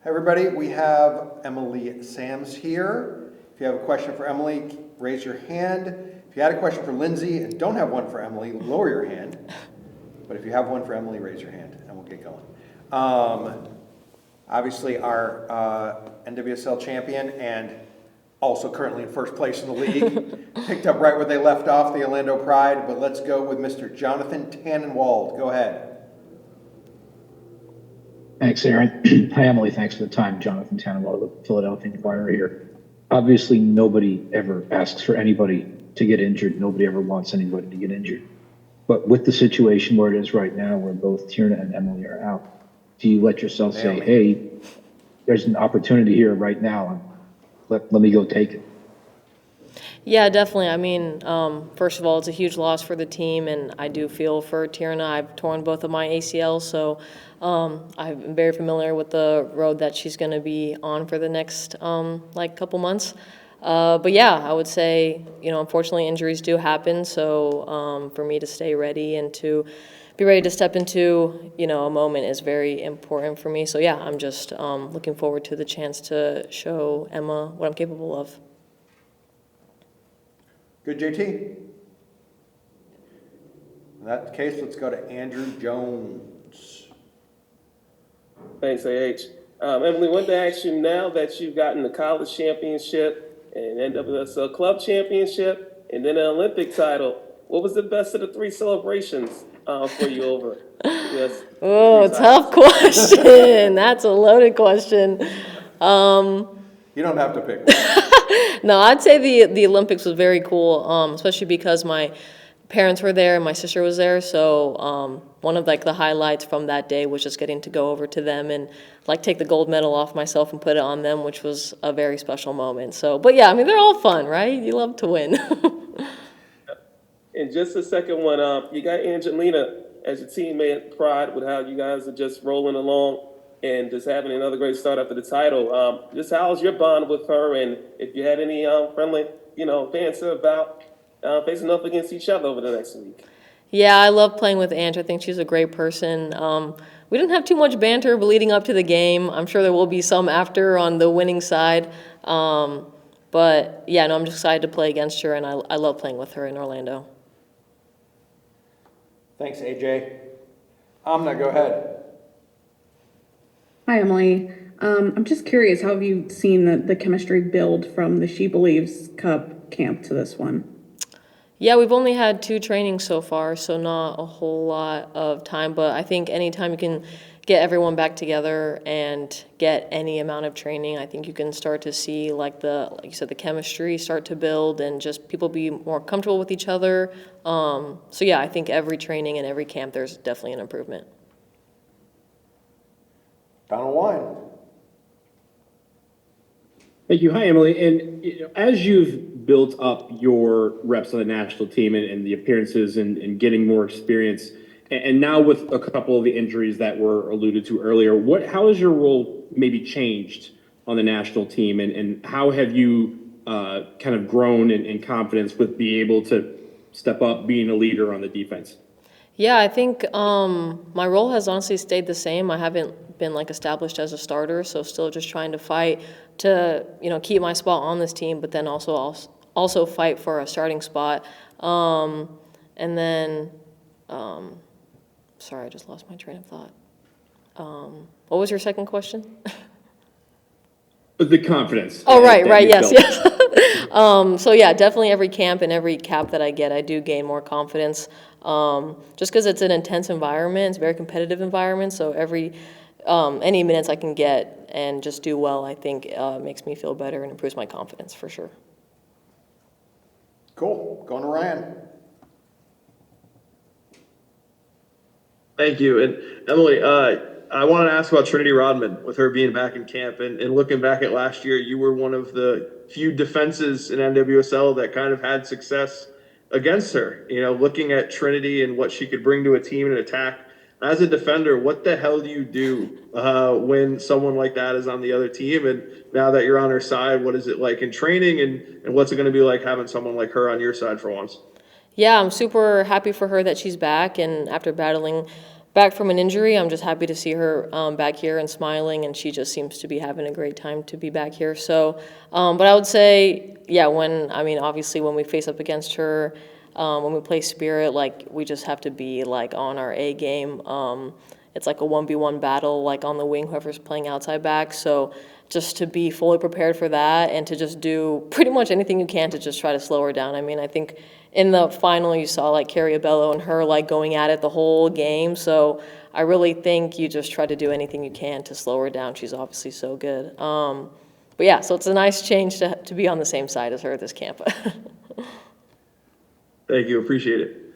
Hey everybody, we have Emily Sams here. If you have a question for Emily, raise your hand. If you had a question for Lindsay and don't have one for Emily, lower your hand. But if you have one for Emily, raise your hand and we'll get going. Obviously our NWSL champion and also currently in first place in the league. Picked up right where they left off, the Orlando Pride, but let's go with Mr. Jonathan Tannenwald. Go ahead. Thanks, Aaron. Hi, Emily. Thanks for the time. Jonathan Tannenwald of the Philadelphia Inquirer here. Obviously, nobody ever asks for anybody to get injured. Nobody ever wants anybody to get injured. But with the situation where it is right now, where both Tierna and Emily are out, do you let yourself say, hey, there's an opportunity here right now, and let me go take it? Yeah, definitely. I mean, first of all, it's a huge loss for the team, and I do feel for Tierna. I've torn both of my ACLs, so I'm very familiar with the road that she's going to be on for the next couple months. But yeah, I would say, unfortunately injuries do happen, so for me to stay ready and to be ready to step into, a moment is very important for me. So yeah, I'm just looking forward to the chance to show Emma what I'm capable of. Good, JT. In that case, let's go to Andrew Jones. Thanks, AH. Emily, wanted to ask you, now that you've gotten the college championship and NWSL club championship and then an Olympic title, what was the best of the three celebrations for you over? Yes. Oh, tough question. That's a loaded question. You don't have to pick one. No, I'd say the Olympics was very cool, especially because my parents were there and my sister was there. So one of the highlights from that day was just getting to go over to them and take the gold medal off myself and put it on them, which was a very special moment. So, but yeah, I mean, they're all fun, right? You love to win. And just a second one, you got Angelina as your teammate at Pride with how you guys are just rolling along and just having another great start after the title. Just how's your bond with her, and if you had any friendly, banter about facing up against each other over the next week? Yeah, I love playing with Ange. I think she's a great person. We didn't have too much banter leading up to the game. I'm sure there will be some after on the winning side. But yeah, no, I'm just excited to play against her, and I love playing with her in Orlando. Thanks, AJ. Amna, go ahead. Hi, Emily. I'm just curious, how have you seen the chemistry build from the She Believes Cup camp to this one? Yeah, we've only had 2 trainings so far, so not a whole lot of time. But I think anytime you can get everyone back together and get any amount of training, I think you can start to see, like you said, the chemistry start to build and just people be more comfortable with each other. So yeah, I think every training and every camp, there's definitely an improvement. Donald Wine. Thank you. Hi, Emily. And as you've built up your reps on the national team and the appearances and getting more experience, and now with a couple of the injuries that were alluded to earlier, how has your role maybe changed on the national team, and how have you kind of grown in confidence with being able to step up, being a leader on the defense? Yeah, I think my role has honestly stayed the same. I haven't been established as a starter, so still just trying to fight to keep my spot on this team, but then also fight for a starting spot. And then, sorry, I just lost my train of thought. What was your second question? The confidence. Oh, right, yes. So yeah, definitely every camp and every cap that I get, I do gain more confidence. Just because it's an intense environment, it's a very competitive environment. So any minutes I can get and just do well, I think makes me feel better and improves my confidence for sure. Cool. Going to Ryan. Thank you. And Emily, I wanted to ask about Trinity Rodman, with her being back in camp, and looking back at last year, you were one of the few defenses in NWSL that kind of had success against her. Looking at Trinity and what she could bring to a team and attack. As a defender, what the hell do you do when someone like that is on the other team? And now that you're on her side, what is it like in training, and what's it going to be like having someone like her on your side for once? Yeah, I'm super happy for her that she's back, and after battling back from an injury. I'm just happy to see her back here and smiling, and she just seems to be having a great time to be back here. So, but I would say, yeah, obviously when we face up against her, when we play Spirit, like, we just have to be, like, on our A game. It's like a 1v1 battle, like, on the wing, whoever's playing outside back. So just to be fully prepared for that and to just do pretty much anything you can to just try to slow her down. I mean, I think in the final you saw, like, Carrie Abello and her, like, going at it the whole game. So I really think you just try to do anything you can to slow her down. She's obviously so good. But yeah, so it's a nice change to be on the same side as her this camp. Thank you. Appreciate it.